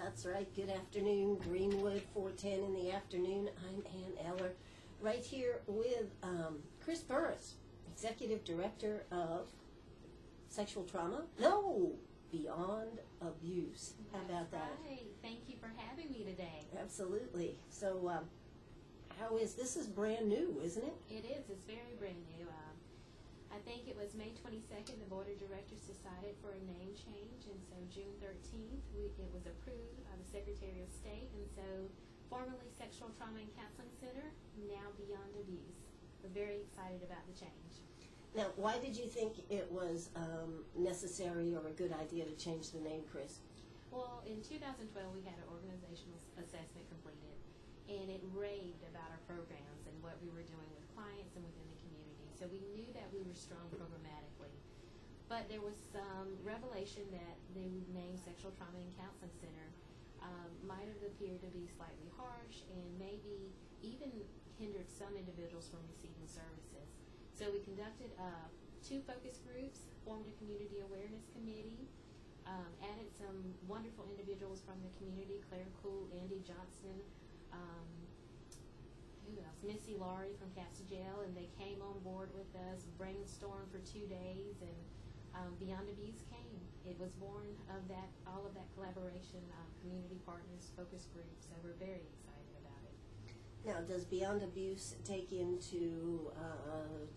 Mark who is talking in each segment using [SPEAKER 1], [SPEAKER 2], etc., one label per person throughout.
[SPEAKER 1] That's right. Good afternoon, Greenwood, 410 in the afternoon. I'm Ann Eller, right here with Kris Burris, Executive Director of Sexual Trauma. No, Beyond Abuse. How about that?
[SPEAKER 2] Right. Thank you for having me today.
[SPEAKER 1] Absolutely. So, how is this? Is brand new, isn't it?
[SPEAKER 2] It is. It's very brand new. I think it was May 22nd, the Board of Directors decided for a name change, and so June 13th, it was approved by the Secretary of State, and so formerly Sexual Trauma and Counseling Center, now Beyond Abuse. We're very excited about the change.
[SPEAKER 1] Now, why did you think it was necessary or a good idea to change the name, Kris?
[SPEAKER 2] Well, in 2012, we had an organizational assessment completed, and it raved about our programs and what we were doing with clients and within the community. So we knew that we were strong programmatically. But there was some revelation that the name Sexual Trauma and Counseling Center might have appeared to be slightly harsh and maybe even hindered some individuals from receiving services. So we conducted 2 focus groups, formed a community awareness committee, added some wonderful individuals from the community, Claire Cool, Andy Johnson, who else? Missy Laurie from Casa Jail, and they came on board with us, brainstormed for 2 days, and Beyond Abuse came. It was born of that, all of that collaboration, community partners, focus groups, so we're very excited about it.
[SPEAKER 1] Now, does Beyond Abuse take into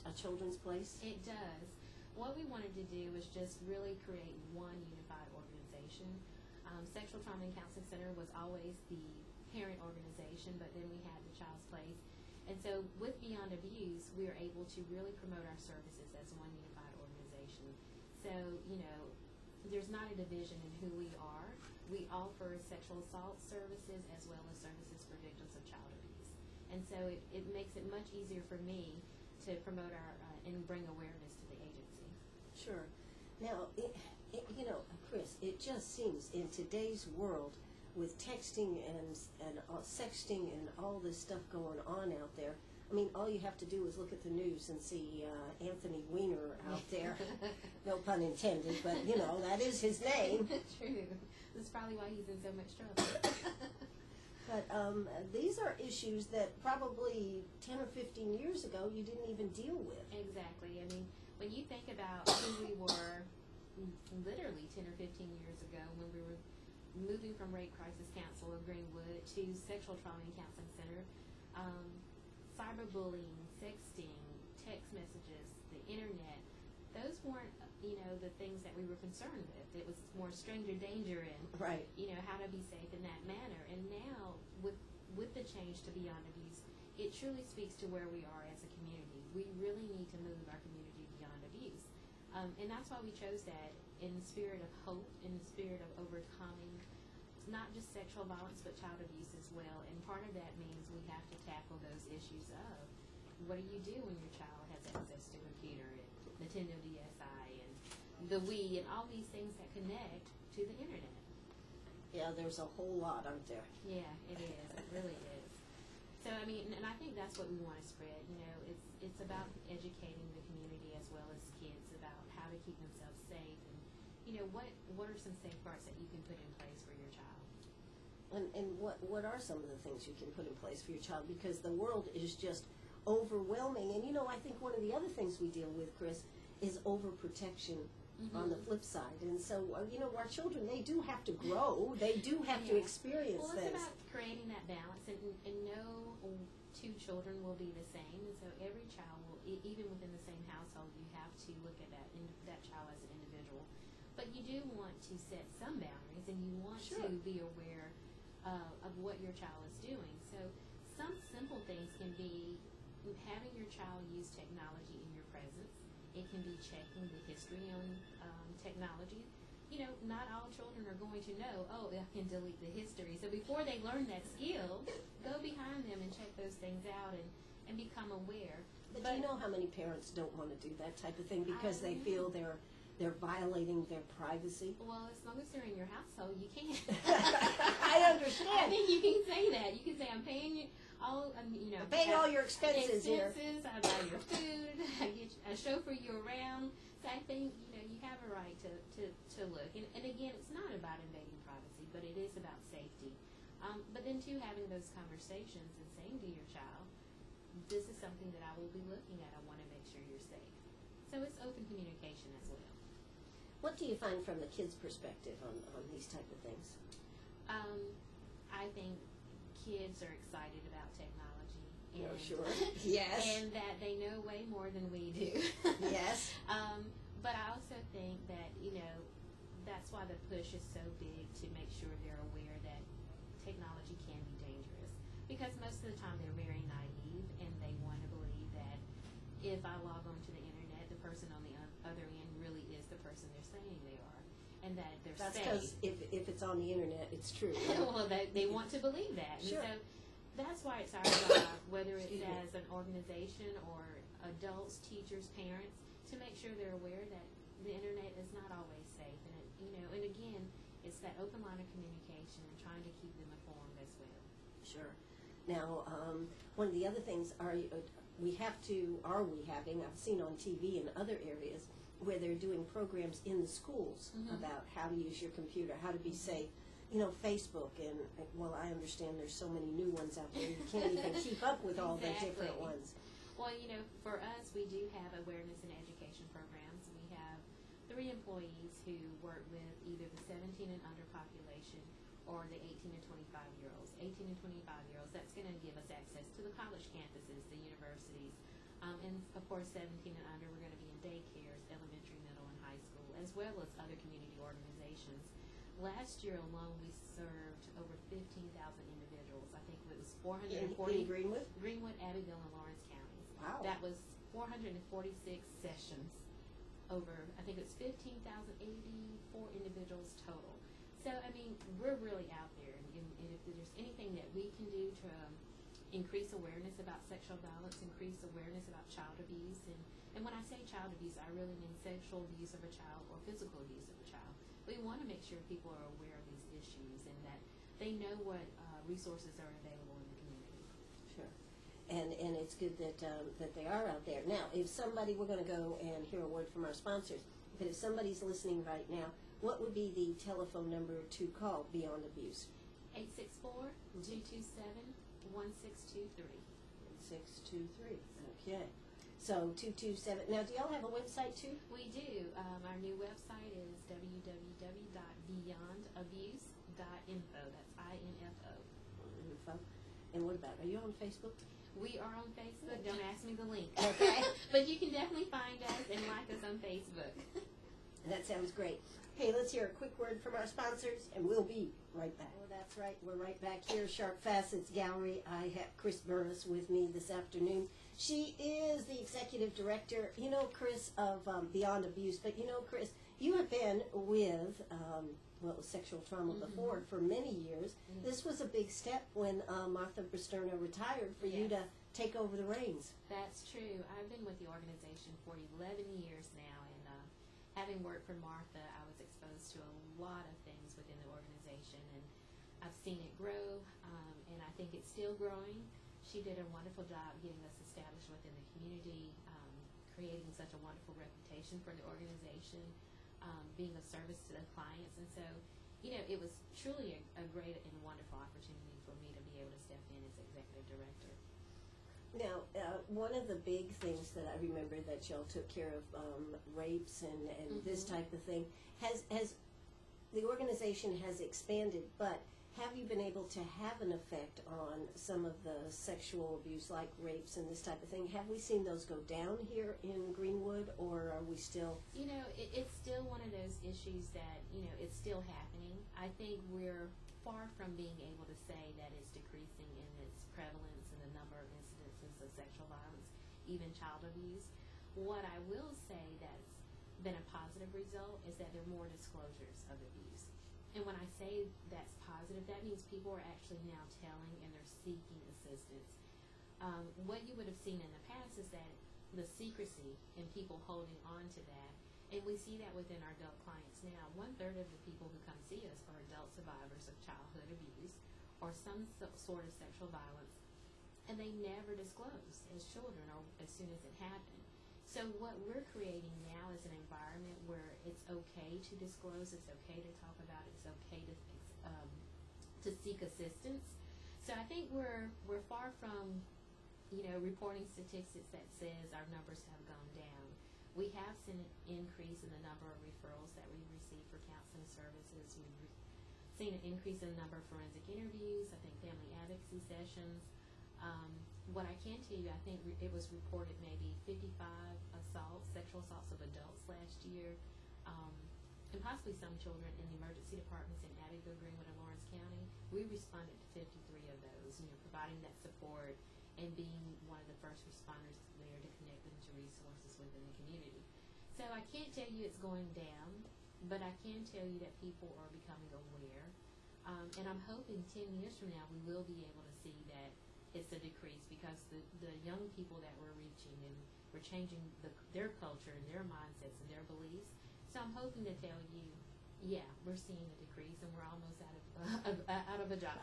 [SPEAKER 1] a children's place?
[SPEAKER 2] It does. What we wanted to do was just really create one unified organization. Sexual Trauma and Counseling Center was always the parent organization, but then we had the Child's Place. And so with Beyond Abuse, we are able to really promote our services as one unified organization. So, you know, there's not a division in who we are. We offer sexual assault services as well as services for victims of child abuse. And so it makes it much easier for me to promote our and bring awareness to the agency.
[SPEAKER 1] Sure. Now, you know, Kris, it just seems in today's world with texting and sexting and all this stuff going on out there, I mean, all you have to do is look at the news and see Anthony Weiner out there. No pun intended, but, you know, that is his name.
[SPEAKER 2] True. That's probably why he's in so much trouble.
[SPEAKER 1] But these are issues that probably 10 or 15 years ago you didn't even deal with.
[SPEAKER 2] Exactly. I mean, when you think about who we were literally 10 or 15 years ago when we were moving from Rape Crisis Council of Greenwood to Sexual Trauma and Counseling Center, cyberbullying, sexting, text messages, the internet, those weren't, you know, the things that we were concerned with. It was more stranger danger and,
[SPEAKER 1] right,
[SPEAKER 2] you know, how to be safe in that manner. And now, with the change to Beyond Abuse, it truly speaks to where we are as a community. We really need to move our community beyond abuse. And that's why we chose that in the spirit of hope, in the spirit of overcoming not just sexual violence, but child abuse as well. And part of that means we have to tackle those issues of what do you do when your child has access to a computer and Nintendo DSi and the Wii and all these things that connect to the internet.
[SPEAKER 1] Yeah, there's a whole lot, aren't there?
[SPEAKER 2] Yeah, it is. It really is. So, I mean, and I think that's what we want to spread. You know, it's about educating the community as well as kids about how to keep themselves safe and, you know, what are some safeguards that you can put in place for your child.
[SPEAKER 1] And what are some of the things you can put in place for your child? Because the world is just overwhelming. And, you know, I think one of the other things we deal with, Kris, is overprotection on the flip side. And so, you know, our children, they do have to grow. They do have to experience
[SPEAKER 2] things.
[SPEAKER 1] Well,
[SPEAKER 2] it's about creating that balance. And no 2 children will be the same. And so every child will, even within the same household, you have to look at that child as an individual. But you do want to set some boundaries, and you want to be aware of what your child is doing. So some simple things can be having your child use technology in your presence. It can be checking the history on technology. You know, not all children are going to know, oh, I can delete the history. So before they learn that skill, go behind them and check those things out and become aware.
[SPEAKER 1] But do you know how many parents don't want to do that type of thing because they feel they're violating their privacy?
[SPEAKER 2] Well, as long as they're in your household, you can.
[SPEAKER 1] I understand.
[SPEAKER 2] I think you can say that. You can say, I'm paying you all, you know,
[SPEAKER 1] paying all your expenses here.
[SPEAKER 2] I buy your food. I chauffeur you around. So I think, you know, you have a right to look. And again, it's not about invading privacy, but it is about safety. But then too, having those conversations and saying to your child, this is something that I will be looking at. I want to make sure you're safe. So it's open communication as well.
[SPEAKER 1] What do you find from the kids' perspective on these type of things?
[SPEAKER 2] I think kids are excited about technology. And,
[SPEAKER 1] Oh, sure. Yes.
[SPEAKER 2] And that they know way more than we do.
[SPEAKER 1] Yes.
[SPEAKER 2] But I also think that, that's why the push is so big to make sure they're aware that technology can be dangerous. Because most of the time they're very naive and they want to believe that if I log on to the internet, the person on the other end really is the person they're saying they are. And that they're
[SPEAKER 1] That's
[SPEAKER 2] safe.
[SPEAKER 1] because if it's on the internet, it's true.
[SPEAKER 2] Well, they want to believe that.
[SPEAKER 1] Sure.
[SPEAKER 2] And so that's why it's our job, whether it's as an organization or adults, teachers, parents, to make sure they're aware that the internet is not always safe. And and again, it's that open line of communication and trying to keep them informed as well.
[SPEAKER 1] Sure. Now, one of the other things are we having, I've seen on TV in other areas where they're doing programs in the schools about how to use your computer, how to be safe. Facebook, and well, I understand there's so many new ones out there, you can't even keep up with all the different ones.
[SPEAKER 2] Well, for us, we do have awareness and education programs. We have 3 employees who work with either the 17 and under population or the 18 to 25-year-olds. 18 and 25-year-olds, that's going to give us access to the college campuses, the universities, and of course 17 and under, we're going to be in daycares, elementary, middle, and high school, as well as other community organizations. Last year alone, we served over 15,000 individuals. I think it was 440
[SPEAKER 1] in Greenwood?
[SPEAKER 2] Greenwood, Abbeville, and Lawrence counties.
[SPEAKER 1] Wow.
[SPEAKER 2] That was 446 sessions over, I think it's 15,084 individuals total. So, we're really out there, and if there's anything that we can do to increase awareness about sexual violence, increase awareness about child abuse, and when I say child abuse, I really mean sexual abuse of a child or physical abuse of a child. We want to make sure people are aware of these issues and that they know what resources are available in the community.
[SPEAKER 1] Sure. And it's good that they are out there. Now, if somebody, we're going to go and hear a word from our sponsors, but if somebody's listening right now, what would be the telephone number to call Beyond Abuse?
[SPEAKER 2] 864-227-1623.
[SPEAKER 1] 1623. Okay. So 227. Now, do y'all have a website too?
[SPEAKER 2] We do. Our new website is www.beyondabuse.info. That's INFO.
[SPEAKER 1] Info. And what about, are you on Facebook?
[SPEAKER 2] We are on Facebook. Don't ask me the link.
[SPEAKER 1] Okay.
[SPEAKER 2] But you can definitely find us and like us on Facebook.
[SPEAKER 1] That sounds great. Hey, let's hear a quick word from our sponsors, and we'll be right back. Well, that's right. We're right back here, Sharp Facets Gallery. I have Kris Burris with me this afternoon. She is the executive director, Kris, of Beyond Abuse. But, Kris, you have been with sexual trauma before for many years. This was a big step when Martha Bristerna retired for you to take over the reins.
[SPEAKER 2] That's true. I've been with the organization for 11 years now, and having worked for Martha, I was exposed to a lot of things within the organization, and I've seen it grow, and I think it's still growing. She did a wonderful job getting us established within the community, creating such a wonderful reputation for the organization, being of service to the clients, and so, it was truly a great and wonderful opportunity for me to be able to step in as executive director.
[SPEAKER 1] Now, one of the big things that I remember that y'all took care of, rapes and this type of thing, has the organization has expanded, but have you been able to have an effect on some of the sexual abuse like rapes and this type of thing? Have we seen those go down here in Greenwood, or are we still?
[SPEAKER 2] It's still one of those issues that, it's still happening. I think we're far from being able to say that it's decreasing in its prevalence and the number of incidences of sexual violence, even child abuse. What I will say that's been a positive result is that there are more disclosures of abuse. And when I say that's positive, that means people are actually now telling and they're seeking assistance. What you would have seen in the past is that the secrecy and people holding on to that, and we see that within our adult clients now. 1/3 of the people who come see us are adult survivors of childhood abuse or some sort of sexual violence, and they never disclose as children or as soon as it happened. So what we're creating now is an environment where it's okay to disclose, it's okay to talk about it, it's okay to seek seek assistance. So I think we're far from, reporting statistics that says our numbers have gone down. We have seen an increase in the number of referrals that we receive for counseling services. We've seen an increase in the number of forensic interviews, I think family advocacy sessions. What I can tell you, I think it was reported maybe 55 sexual assaults of adults last year, and possibly some children in the emergency departments in Abbeville, Greenwood, and Lawrence County. We responded to 53 of those, providing that support and being one of the first responders there to connect them to resources within the community. So I can't tell you it's going down, but I can tell you that people are becoming aware. And I'm hoping 10 years from now we will be able to see that it's a decrease, because the young people that we're reaching, and we're changing their culture and their mindsets and their beliefs. So I'm hoping to tell you, yeah, we're seeing a decrease and we're almost out of a job.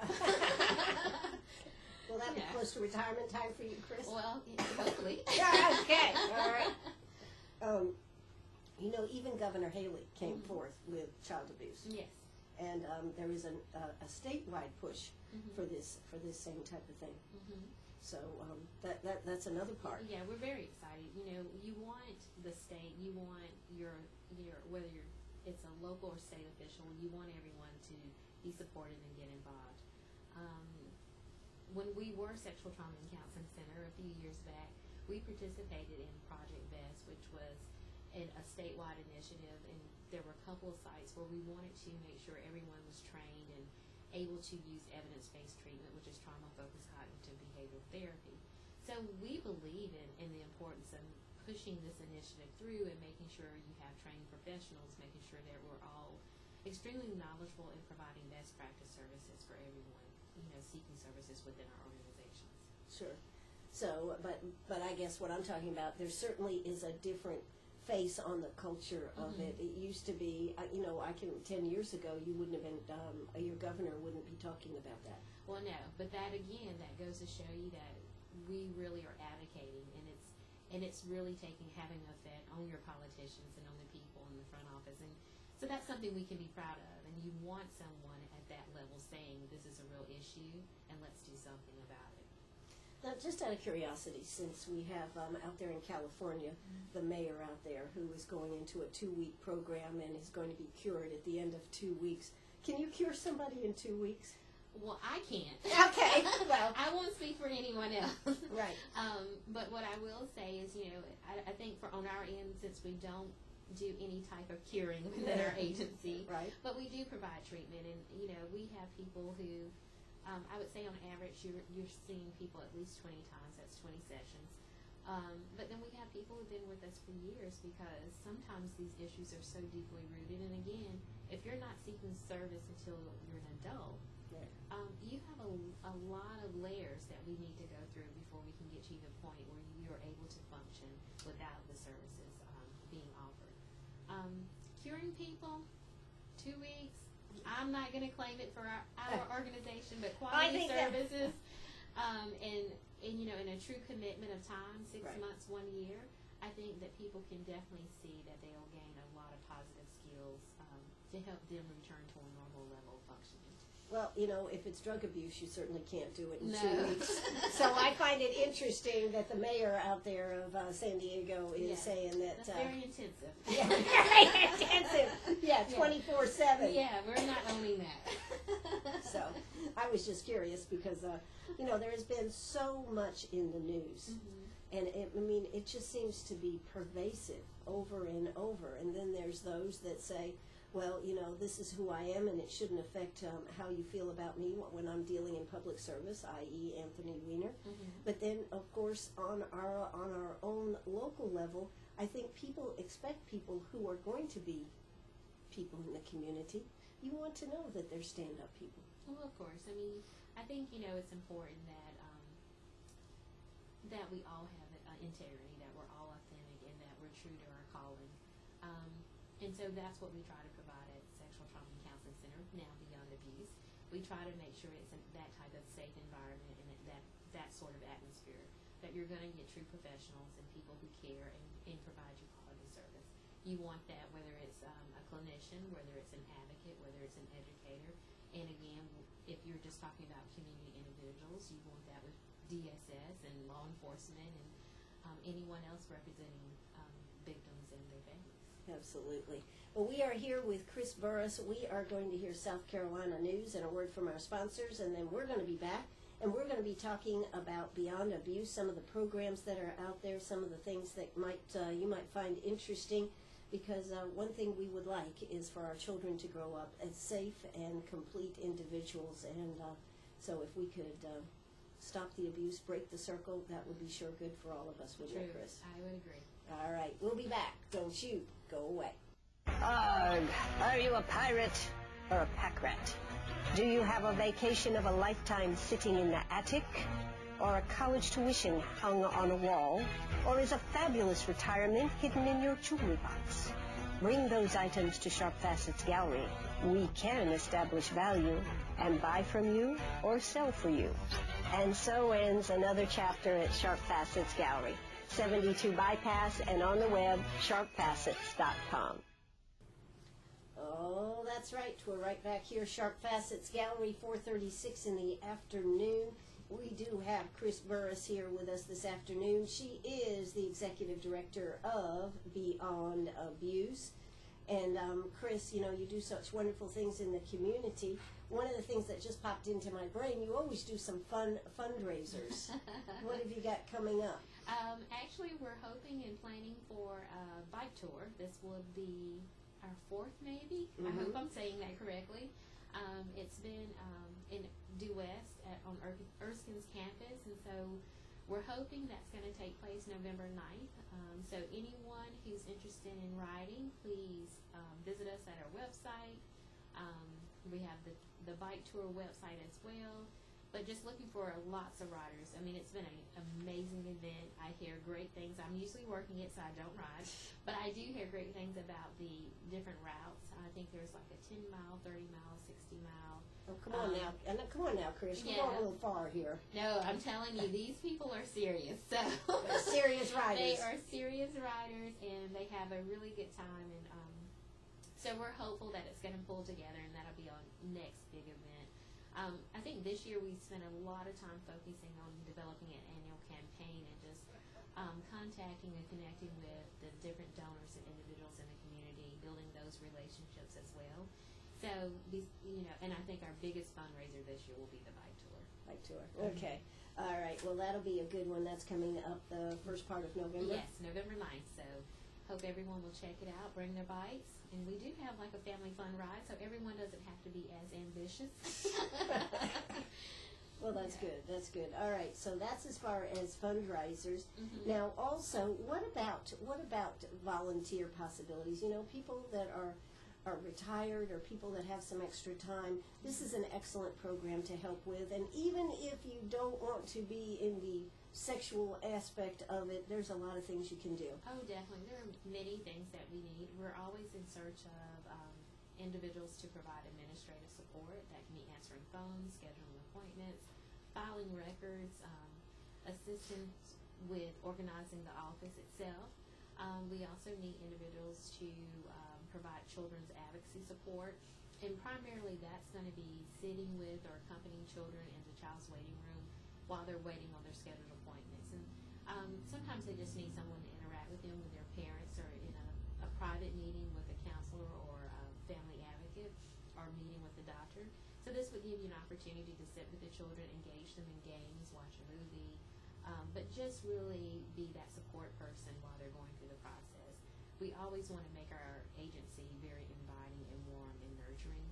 [SPEAKER 1] Will that be close to retirement time for you, Kris?
[SPEAKER 2] Well, hopefully.
[SPEAKER 1] Yeah, okay, all right. Even Governor Haley came forth with child abuse.
[SPEAKER 2] Yes.
[SPEAKER 1] And there is a statewide push for this same type of thing. So that's another part.
[SPEAKER 2] Yeah, we're very excited. You want the state, you want your whether it's a local or state official, you want everyone to be supported and get involved. When we were Sexual Trauma and Counseling Center a few years back, we participated in Project VEST, which was a statewide initiative, and there were a couple of sites where we wanted to make sure everyone was trained and able to use evidence-based treatment, which is trauma-focused cognitive behavioral therapy. So we believe in the importance of pushing this initiative through and making sure you have trained professionals, making sure that we're all extremely knowledgeable in providing best practice services for everyone, seeking services within our organizations.
[SPEAKER 1] Sure. So, but I guess what I'm talking about, there certainly is a different face on the culture of it. It used to be, 10 years ago, you wouldn't have been, your governor wouldn't be talking about that.
[SPEAKER 2] Well, no, but that goes to show you that we really are advocating, and it's really having an effect on your politicians and on the people in the front office, and so that's something we can be proud of. And you want someone at that level saying this is a real issue and let's do something about it.
[SPEAKER 1] Now, just out of curiosity, since we have out there in California, the mayor out there who is going into a 2-week program and is going to be cured at the end of 2 weeks, can you cure somebody in 2 weeks?
[SPEAKER 2] Well, I can't.
[SPEAKER 1] Okay, well.
[SPEAKER 2] I won't speak for anyone else.
[SPEAKER 1] Right.
[SPEAKER 2] But what I will say is, I think on our end, since we don't do any type of curing within our agency,
[SPEAKER 1] right.
[SPEAKER 2] But we do provide treatment, and, we have people who, I would say on average, you're seeing people at least 20 times, that's 20 sessions. But then we have people who've been with us for years, because sometimes these issues are so deeply rooted. And again, if you're not seeking service until you're an adult, you have a lot of layers that we need to go through before we can get you to the point where you're able to function without the services being offered. Curing people, 2 weeks, I'm not going to claim it for our organization, but quality services, and in a true commitment of time, 6 months, 1 year, I think that people can definitely see that they'll gain a lot of positive skills to help them return to a normal level of functioning.
[SPEAKER 1] Well, if it's drug abuse, you certainly can't do it in
[SPEAKER 2] No.
[SPEAKER 1] 2 weeks. So I find it interesting that the mayor out there of San Diego is saying that...
[SPEAKER 2] That's very intensive.
[SPEAKER 1] Yeah, very intensive. Yeah, 24/7.
[SPEAKER 2] Yeah, we're not owning that.
[SPEAKER 1] So I was just curious because, there has been so much in the news. And it just seems to be pervasive over and over. And then there's those that say, well, this is who I am, and it shouldn't affect how you feel about me when I'm dealing in public service, i.e. Anthony Weiner. But then, of course, on our own local level, I think people expect people who are going to be people in the community. You want to know that they're stand-up people.
[SPEAKER 2] Well, of course. I think it's important that we all have integrity, that we're all authentic, and that we're true to our calling. And so that's what we try to provide at Sexual Trauma and Counseling Center, now Beyond Abuse. We try to make sure it's that type of safe environment and that sort of atmosphere, that you're going to get true professionals and people who care and provide you quality service. You want that whether it's a clinician, whether it's an advocate, whether it's an educator. And again, if you're just talking talking about community individuals. You want that with DSS and law enforcement and anyone else representing victims and their families.
[SPEAKER 1] Absolutely. Well, we are here with Kris Burris. We are going to hear South Carolina news and a word from our sponsors, and then we're going to be back, and we're going to be talking about Beyond Abuse, some of the programs that are out there, some of the things that you might find interesting, because one thing we would like is for our children to grow up as safe and complete individuals, and so if we could stop the abuse, break the circle, that would be sure good for all of us, wouldn't it, Kris?
[SPEAKER 2] I would agree.
[SPEAKER 1] All right, we'll be back. Don't you go away.
[SPEAKER 3] Arg, are you a pirate or a pack rat? Do you have a vacation of a lifetime sitting in the attic? Or a college tuition hung on a wall? Or is a fabulous retirement hidden in your jewelry box? Bring those items to Sharp Facets Gallery. We can establish value and buy from you or sell for you. And so ends another chapter at Sharp Facets Gallery. 72 Bypass and on the web, sharpfacets.com.
[SPEAKER 1] Oh, that's right. We're right back here, Sharp Facets Gallery, 4:36 in the afternoon. We do have Kris Burris here with us this afternoon. She is the Executive Director of Beyond Abuse. And Kris, you know, you do such wonderful things in the community. One of the things that just popped into my brain, you always do some fun fundraisers. What have you got coming up?
[SPEAKER 2] Actually, we're hoping and planning for a bike tour. This will be our fourth, maybe. I hope I'm saying that correctly. It's been in due west on Erskine's campus, and so we're hoping that's going to take place November 9th. So anyone who's interested in riding, please visit us at our website. We have the bike tour website as well. But just looking for lots of riders. I mean, it's been an amazing event. I hear great things. I'm usually working it, so I don't ride. But I do hear great things about the different routes. I think there's like a 10-mile, 30-mile, 60-mile.
[SPEAKER 1] Oh, come on now. Come on now, Kris. We're going a little far here.
[SPEAKER 2] No, I'm telling you, these people are serious. So
[SPEAKER 1] They're serious riders.
[SPEAKER 2] They are serious riders, and they have a really good time. And so we're hopeful that it's going to pull together, and that'll be our next big event. I think this year we spent a lot of time focusing on developing an annual campaign and just contacting and connecting with the different donors and individuals in the community, building those relationships as well. So, and I think our biggest fundraiser this year will be the bike tour.
[SPEAKER 1] Bike tour. Okay. All right. Well, that'll be a good one. That's coming up the first part of November.
[SPEAKER 2] Yes, November 9th. So, hope everyone will check it out, bring their bikes. And we do have like a family fun ride, so everyone doesn't have to be as ambitious.
[SPEAKER 1] Well, that's good. That's good. All right. So that's as far as fundraisers. Now, also, what about volunteer possibilities? You know, people that are retired or people that have some extra time. This is an excellent program to help with. And even if you don't want to be in the sexual aspect of it, there's a lot of things you can do.
[SPEAKER 2] Oh, definitely. There are many things that we need. We're always in search of individuals to provide administrative support. That can be answering phones, scheduling appointments, filing records, assistance with organizing the office itself. We also need individuals to provide children's advocacy support, and primarily that's going to be sitting with or accompanying children in the child's waiting room while they're waiting on their scheduled appointments. And sometimes they just need someone to interact with them, with their parents, or in a private meeting with a counselor or a family advocate, or a meeting with the doctor. So this would give you an opportunity to sit with the children, engage them in games, watch a movie, but just really be that support person while they're going through the process. We always want to make our agency very inviting and warm and nurturing,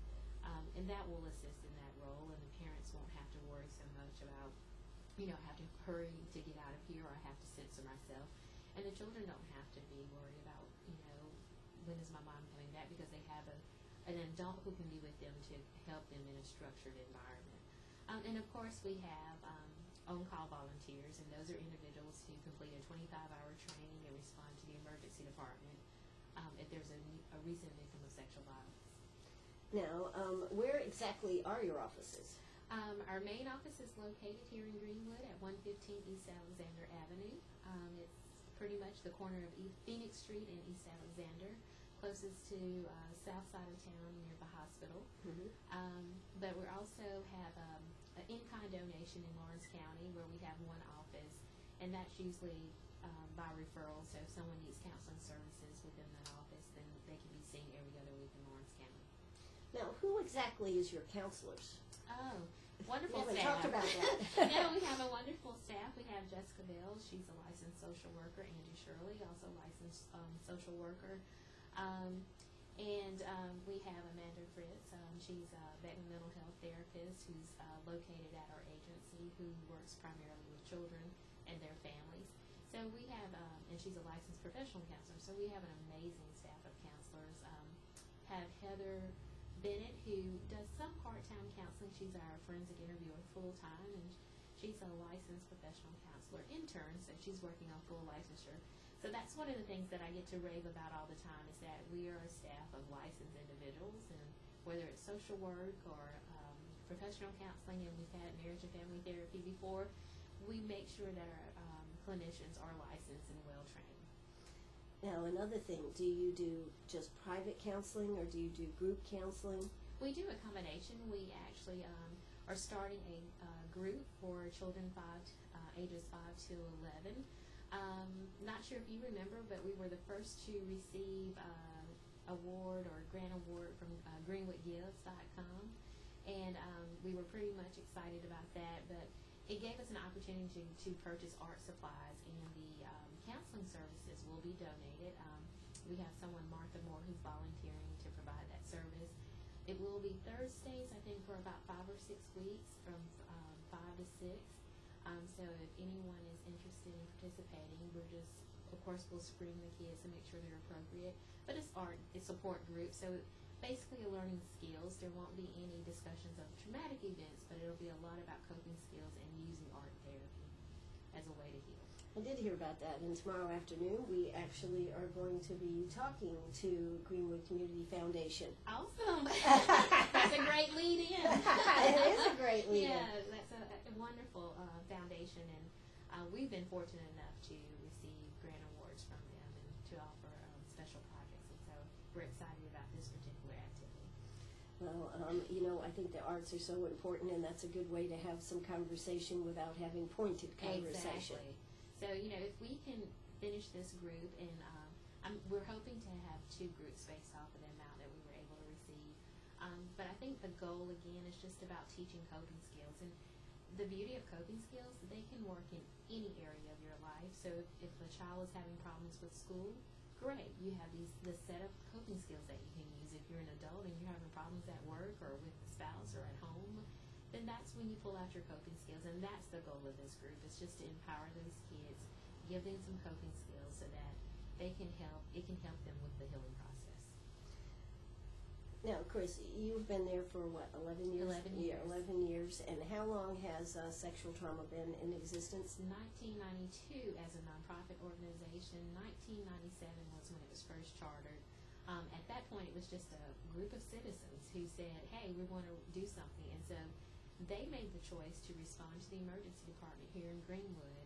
[SPEAKER 2] and that will assist in that role, and the parents won't have to worry so much about, have to hurry to get out of here, or I have to censor myself. And the children don't have to be worried about, when is my mom coming back, because they have an adult who can be with them to help them in a structured environment. And of course we have on-call volunteers, and those are individuals who complete a 25-hour training and respond to the emergency department if there's a recent victim of sexual violence.
[SPEAKER 1] Now, where exactly are your offices?
[SPEAKER 2] Our main office is located here in Greenwood at 115 East Alexander Avenue. It's pretty much the corner of Phoenix Street and East Alexander. closest to south side of town near the hospital.
[SPEAKER 1] Mhm.
[SPEAKER 2] But we also have an in-kind donation in Lawrence County where we have one office, and that's usually by referral. So if someone needs counseling services within that office, then they can be seen every other week in Lawrence County.
[SPEAKER 1] Now, who exactly is your counselors?
[SPEAKER 2] Oh, wonderful
[SPEAKER 1] We haven't
[SPEAKER 2] staff.
[SPEAKER 1] talked about that.
[SPEAKER 2] No, we have a wonderful staff. We have Jessica Bell. She's a licensed social worker. Andy Shirley, also licensed social worker. We have Amanda Fritz. She's a Beckman mental health therapist who's located at our agency, who works primarily with children and their families. So we have, and she's a licensed professional counselor. So we have an amazing staff of counselors. Have Heather Bennett, who does some part-time counseling. She's our forensic interviewer full-time, and she's a licensed professional counselor intern, so she's working on full licensure. So that's one of the things that I get to rave about all the time, is that we are a staff of licensed individuals, and whether it's social work or professional counseling, and we've had marriage and family therapy before, we make sure that our clinicians are licensed and well-trained.
[SPEAKER 1] Now, another thing, do you do just private counseling or do you do group counseling?
[SPEAKER 2] We do a combination. We actually are starting a group for children ages 5 to 11. Not sure if you remember, but we were the first to receive award or grant award from greenwoodgives.com, and we were pretty much excited about that, but it gave us an opportunity to purchase art supplies, and the counseling services will be donated. We have someone, Martha Moore, who's volunteering to provide that service. It will be Thursdays, I think, for about 5 or 6 weeks, from 5 to 6. So if anyone is interested in participating, we're just, of course, we'll screen the kids to make sure they're appropriate. But it's art, it's support group, so basically learning skills. There won't be any discussions of traumatic events, but it'll be a lot about coping skills and using art therapy as a way to heal.
[SPEAKER 1] I did hear about that, and tomorrow afternoon we actually are going to be talking to Greenwood Community Foundation.
[SPEAKER 2] Awesome. That's a great lead in.
[SPEAKER 1] It is a great lead in.
[SPEAKER 2] Yeah, that's a wonderful foundation, and we've been fortunate enough to receive grant awards from them and to offer special projects, and so we're excited about this particular activity.
[SPEAKER 1] Well, I think the arts are so important, and that's a good way to have some conversation without having pointed conversation.
[SPEAKER 2] Exactly. So, if we can finish this group, and we're hoping to have 2 groups based off of the amount that we were able to receive. But I think the goal, again, is just about teaching coping skills. And the beauty of coping skills, they can work in any area of your life. So if a child is having problems with school, great. You have this set of coping skills that you can use. If you're an adult and you're having problems at work or with a spouse or at home, then that's when you pull out your coping skills, and that's the goal of this group. It's just to empower those kids, give them some coping skills so that it can help them with the healing process.
[SPEAKER 1] Now, Kris, you've been there for what, 11 years?
[SPEAKER 2] 11 years.
[SPEAKER 1] Yeah, 11 years. And how long has sexual trauma been in existence?
[SPEAKER 2] 1992 as a nonprofit organization. 1997 was when it was first chartered. At that point, it was just a group of citizens who said, hey, we want to do something. And so they made the choice to respond to the emergency department here in Greenwood.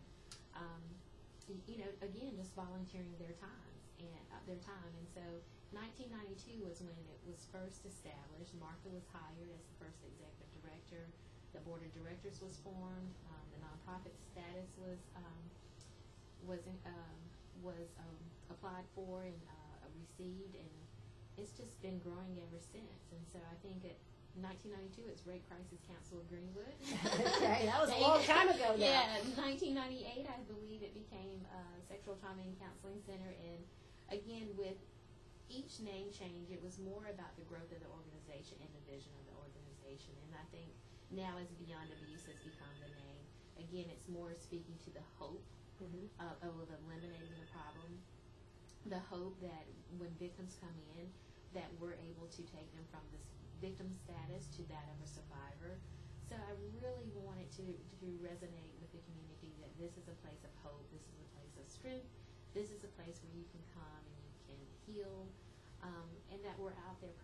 [SPEAKER 2] Again, just volunteering their time. And so 1992 was when it was first established. Martha was hired as the first executive director. The board of directors was formed. The nonprofit status was applied for and received, and it's just been growing ever since. And so I think at 1992, it's Rape Crisis Council of Greenwood.
[SPEAKER 1] Okay, that was a long time ago now.
[SPEAKER 2] Yeah, 1998, I believe it became Sexual Trauma and Counseling Center, and again, with each name change, it was more about the growth of the organization and the vision of the organization. And I think now, as Beyond Abuse has become the name, again, it's more speaking to the hope of eliminating the problem, the hope that when victims come in, that we're able to take them from this victim status to that of a survivor. So I really wanted to resonate with the community that this is a place of hope, this is a place of strength, this is a place where you can come and you can heal, and that we're out there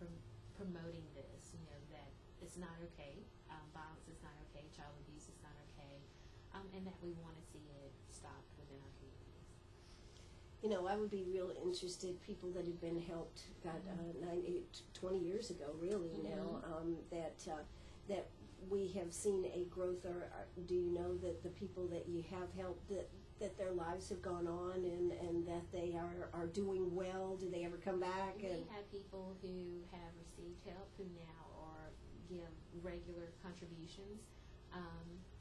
[SPEAKER 2] promoting this, that it's not okay, violence is not okay, child abuse is not okay, and that we want to see it stopped within our communities.
[SPEAKER 1] You know, I would be real interested, people that have been helped, 20 years ago, really now, that we have seen a growth, or do you know that the people that you have helped, that their lives have gone on and that they are doing well? Do they ever come back?
[SPEAKER 2] We have people who have received help who now give regular contributions.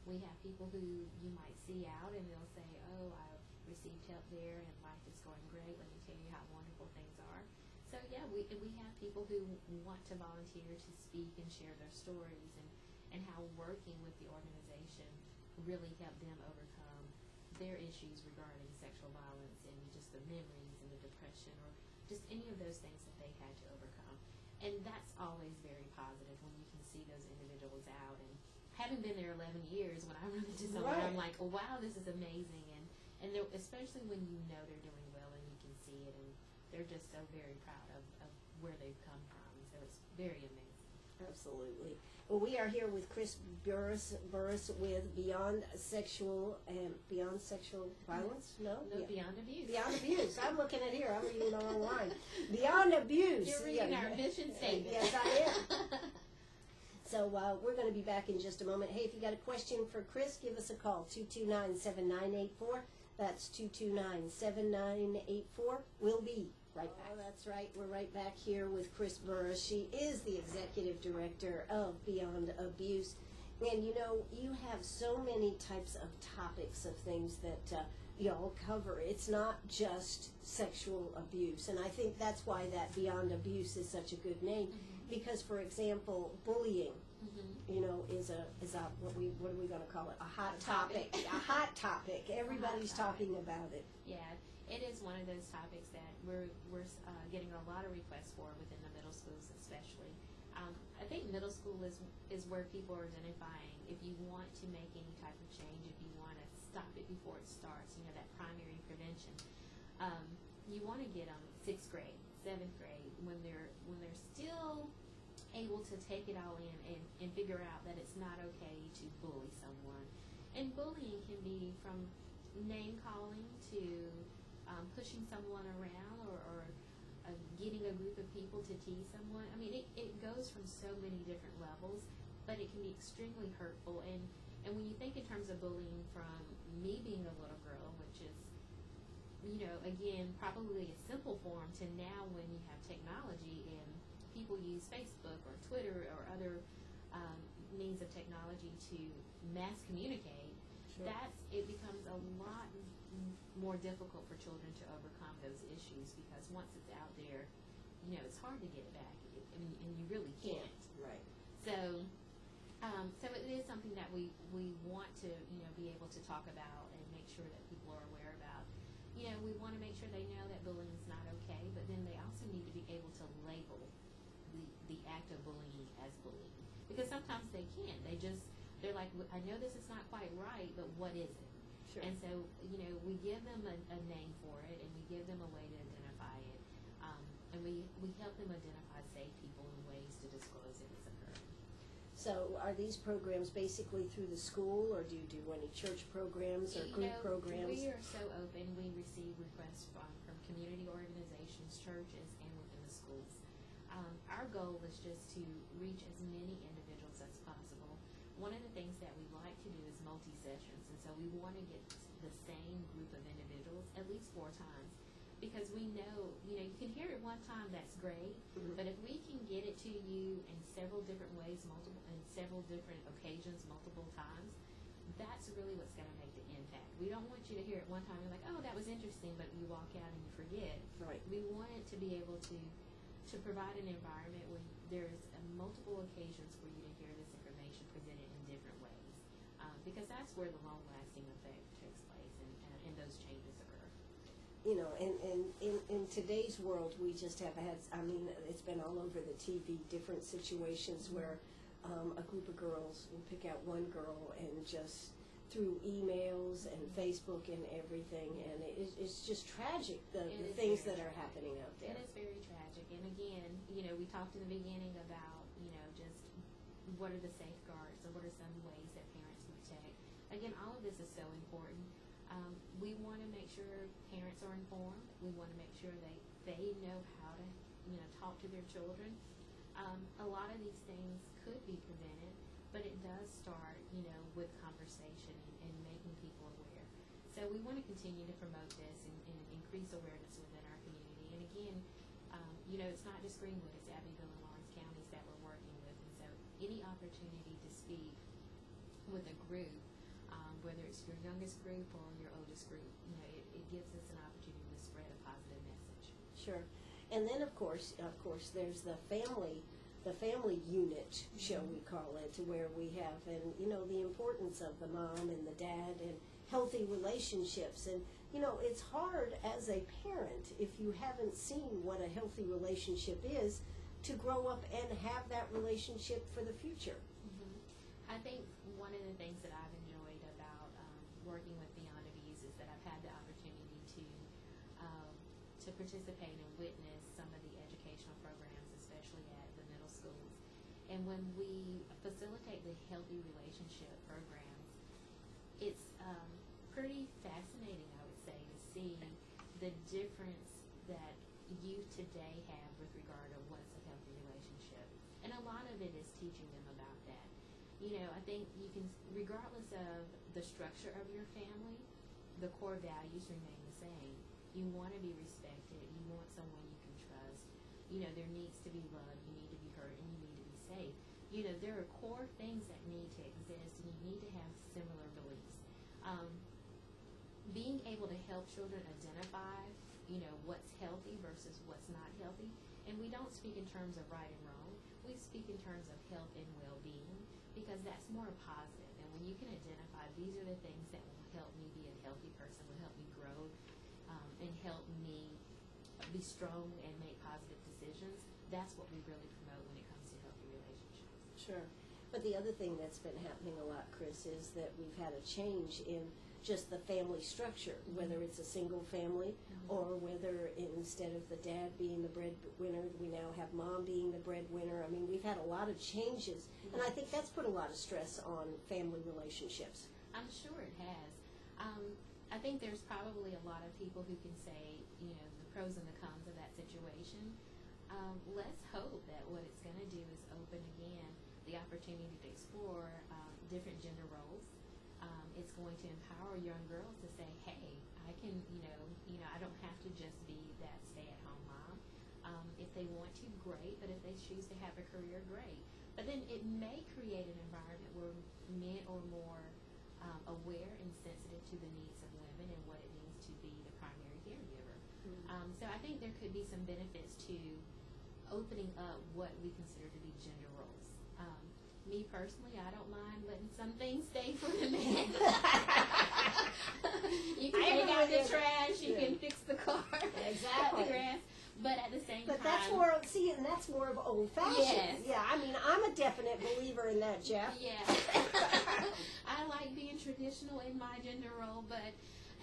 [SPEAKER 2] We have people who you might see out and they'll say, oh, I've received help there and life is going great. Let me tell you how wonderful things are. So yeah, we have people who want to volunteer to speak and share their stories and how working with the organization really helped them overcome their issues regarding sexual violence and just the memories and the depression or just any of those things that they had to overcome. And that's always very positive when you can see those individuals out. And having been there 11 years, when I run into someone, I'm like, oh, wow, this is amazing. And especially when you know they're doing well and you can see it, and they're just so very proud of where they've come from. So it's very amazing.
[SPEAKER 1] Absolutely. Well, we are here with Kris Burris with Beyond Sexual Violence. No,
[SPEAKER 2] Beyond Abuse.
[SPEAKER 1] Beyond Abuse. I'm looking at here. I'm reading the wrong line. Beyond Abuse.
[SPEAKER 2] You're reading our mission statement.
[SPEAKER 1] Yes, I am. So we're going to be back in just a moment. Hey, if you got a question for Kris, give us a call, 229-7984. That's 229-7984. We'll be right back. Oh, that's right. We're right back here with Kris Burris. She is the executive director of Beyond Abuse. And, you know, you have so many types of topics of things that y'all cover. It's not just sexual abuse. And I think that's why that Beyond Abuse is such a good name. Because, for example, bullying, you know, is a what are we going to call it? A hot topic. A hot topic. Everybody's talking about it.
[SPEAKER 2] Yeah, it is one of those topics that we're getting a lot of requests for within the middle schools, especially. I think middle school is where people are identifying if you want to make any type of change, if you want to stop it before it starts. You know, that primary prevention. You want to get them 6th grade, 7th grade, when they're still able to take it all in and figure out that it's not okay to bully someone. And bullying can be from name calling to pushing someone around or getting a group of people to tease someone. I mean, it goes from so many different levels, but it can be extremely hurtful. And when you think in terms of bullying from me being a little girl, which is, you know, again, probably a simple form, to now when you have technology and people use Facebook or Twitter or other means of technology to mass communicate, it becomes a lot more difficult for children to overcome those issues, because once it's out there, you know, it's hard to get it back, and you really can't.
[SPEAKER 1] Right.
[SPEAKER 2] So it is something that we want to, you know, be able to talk about and make sure that people are aware about. You know, we want to make sure they know that bullying is not okay, but then they also need to be able to label the act of bullying as bullying, because sometimes they can't. They're like, I know this is not quite right, but what is it?
[SPEAKER 1] Sure.
[SPEAKER 2] And so, you know, we give them a name for it, and we give them a way to identify it, and we help them identify safe people and ways to disclose if it's occurring.
[SPEAKER 1] So are these programs basically through the school, or do you do any church programs or group programs?
[SPEAKER 2] We are so open. We receive requests from community organizations, churches, and within the schools. Our goal is just to reach as many individuals as possible. One of the things that we like to do is multi-sessions, and so we want to get the same group of individuals at least 4 times, because we know, you know, you can hear it one time, that's great, but if we can get it to you in several different ways, in several different occasions, multiple times, that's really what's going to make the impact. We don't want you to hear it one time and you're like, oh, that was interesting, but you walk out and you forget.
[SPEAKER 1] Right.
[SPEAKER 2] We want it to be able to provide an environment where there's multiple occasions for you to hear this information presented in different ways, because that's where the long-lasting effect takes place and those changes occur.
[SPEAKER 1] You know, and in today's world, we just have had, I mean, it's been all over the TV, different situations where a group of girls will pick out one girl and just through emails and Facebook and everything, and it's just tragic, the things that are happening out there.
[SPEAKER 2] It is very tragic. And again, you know, we talked in the beginning about, you know, just what are the safeguards, or what are some ways that parents can protect. Again, all of this is so important. We want to make sure parents are informed. We want to make sure they know how to, talk to their children. A lot of these things could be prevented, but it does start, with conversation and making people aware. So we want to continue to promote this and increase awareness within our community. And again, it's not just Greenwood, it's Abbeville and Lawrence counties that we're working with. And so any opportunity to speak with a group, whether it's your youngest group or your oldest group, it gives us an opportunity to spread a positive message.
[SPEAKER 1] Sure. And then of course, there's the family unit, shall we call it, where we have, and the importance of the mom and the dad and healthy relationships. And it's hard as a parent, if you haven't seen what a healthy relationship is, to grow up and have that relationship for the future.
[SPEAKER 2] Mm-hmm. I think one of the things that I've enjoyed about working with Beyond Abuse is that I've had the opportunity to participate and witness some of the educational programs, especially at the middle schools. And when we facilitate the healthy relationship programs, it's pretty fascinating, I would say, to see the difference that youth today have with regard to what's a healthy relationship. And a lot of it is teaching them about that. I think you can, regardless of the structure of your family, the core values remain the same. You want to be respected. You want someone you can trust. There needs to be love. You need to be heard, and you need to be safe. There are core things that need to exist, and you need to have similar beliefs. Being able to help children identify, what's healthy versus what's not healthy. And we don't speak in terms of right and wrong. We speak in terms of health and well-being, because that's more positive. And when you can identify, these are the things that will help me be a healthy person, will help me grow, and help me be strong and make positive decisions, that's what we really promote when it comes to healthy relationships.
[SPEAKER 1] Sure. But the other thing that's been happening a lot, Kris, is that we've had a change in just the family structure, whether it's a single family or whether instead of the dad being the breadwinner, we now have mom being the breadwinner. I mean, we've had a lot of changes, and I think that's put a lot of stress on family relationships.
[SPEAKER 2] I'm sure it has. I think there's probably a lot of people who can say, the pros and the cons of that situation. Let's hope that what it's going to do is open again the opportunity to explore different gender roles. It's going to empower young girls to say, hey, I can, I don't have to just be that stay-at-home mom. If they want to, great, but if they choose to have a career, great. But then it may create an environment where men are more aware and sensitive to the needs of women and what it means to be the primary caregiver. Mm-hmm. So I think there could be some benefits to opening up what we consider to be gender roles. Me personally, I don't mind letting some things stay for the men. You can take out the trash, you can fix the car, cut the grass, but at the same time.
[SPEAKER 1] But that's more, and that's more of old-fashioned.
[SPEAKER 2] Yes.
[SPEAKER 1] Yeah, I mean, I'm a definite believer in that, Jeff.
[SPEAKER 2] Yeah. I like being traditional in my gender role, but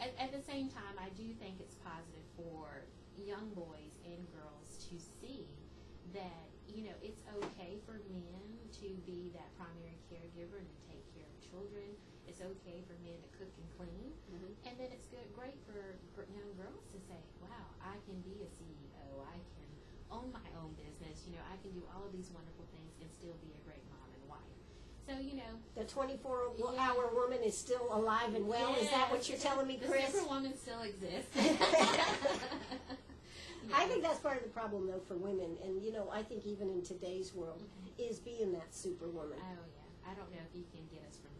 [SPEAKER 2] at the same time, I do think it's positive for young boys and girls to see that, it's okay for men to be that primary caregiver and to take care of children. It's okay for men to cook and clean. Mm-hmm. And then it's great for young girls to say, wow, I can be a CEO. I can own my own business. I can do all of these wonderful things and still be a great mom and wife. So,
[SPEAKER 1] the 24-hour woman is still alive and well.
[SPEAKER 2] Yes,
[SPEAKER 1] is that what you're telling me, Kris?
[SPEAKER 2] The superwoman still exists.
[SPEAKER 1] I think that's part of the problem, though, for women. And, I think even in today's world, is being that superwoman.
[SPEAKER 2] Oh, yeah. I don't know if you can get us from,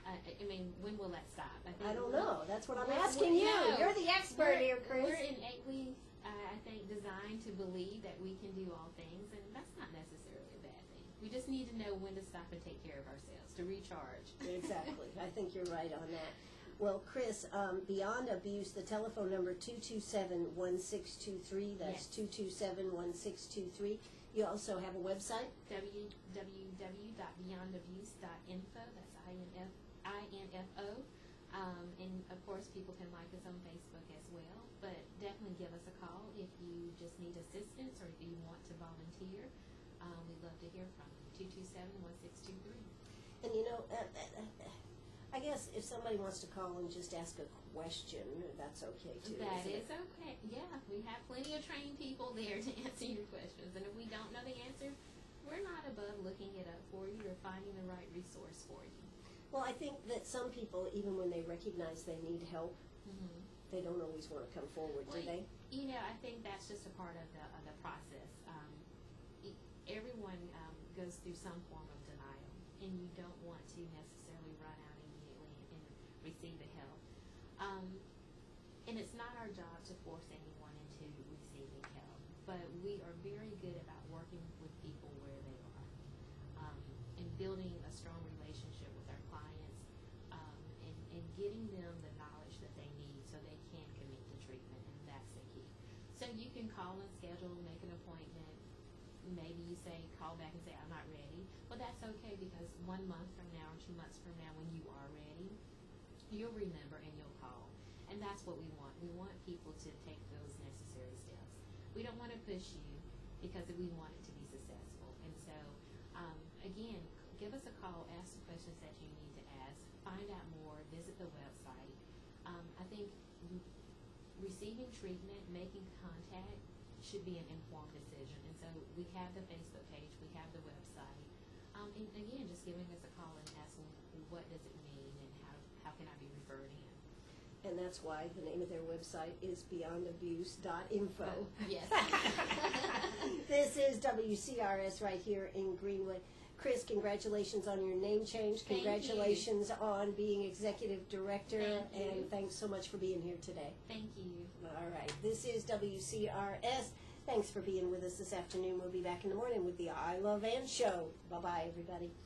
[SPEAKER 2] I mean, when will that stop?
[SPEAKER 1] I don't know. That's what I'm asking you. You're the expert here, Kris.
[SPEAKER 2] We're innately, I think, designed to believe that we can do all things, and that's not necessarily a bad thing. We just need to know when to stop and take care of ourselves, to recharge.
[SPEAKER 1] Exactly. I think you're right on that. Well, Kris, Beyond Abuse, the telephone number 227-1623. That's 227-1623. You also have a website?
[SPEAKER 2] www.beyondabuse.info. That's INFO. And, of course, people can like us on Facebook as well. But definitely give us a call if you just need assistance or if you want to volunteer. We'd love to hear from you. 227-1623.
[SPEAKER 1] And, I guess if somebody wants to call and just ask a question, that's okay too.
[SPEAKER 2] That
[SPEAKER 1] isn't
[SPEAKER 2] is
[SPEAKER 1] it?
[SPEAKER 2] okay. Yeah, we have plenty of trained people there to answer your questions. And if we don't know the answer, we're not above looking it up for you or finding the right resource for you.
[SPEAKER 1] Well, I think that some people, even when they recognize they need help,
[SPEAKER 2] Mm-hmm.
[SPEAKER 1] they don't always want to come forward, do
[SPEAKER 2] Well,
[SPEAKER 1] they?
[SPEAKER 2] You know, I think that's just a part of the process. Everyone goes through some form of denial, and you don't want to necessarily run out immediately and receive the help. And it's not our job to force anyone into receiving help, but we are very good about working with people where they are, and building a strong relationship with our clients, and getting them the knowledge that they need so they can commit to treatment, and that's the key. So you can call and schedule, make an appointment. Maybe you say, call back and say, I'm not ready. Well, that's okay, because 1 month from now or 2 months from now, when you are ready, you'll remember and you'll call. And that's what we want. We want people to take those necessary steps. We don't want to push you because we want it to be successful. And so, again, give us a call, ask the questions that you need to ask, find out more, visit the website. I think receiving treatment, making contact should be an informed decision. And so we have the Facebook page, we have the website. And again, just giving us a call and asking what does it mean and how can I be referred in.
[SPEAKER 1] And that's why the name of their website is beyondabuse.info.
[SPEAKER 2] Oh, yes.
[SPEAKER 1] This is WCRS right here in Greenwood. Kris, congratulations on your name change.
[SPEAKER 2] Thank
[SPEAKER 1] Congratulations on being executive director.
[SPEAKER 2] Thank you.
[SPEAKER 1] And thanks so much for being here today.
[SPEAKER 2] Thank you.
[SPEAKER 1] All right. This is WCRS. Thanks for being with us this afternoon. We'll be back in the morning with the I Love Ann Show. Bye-bye, everybody.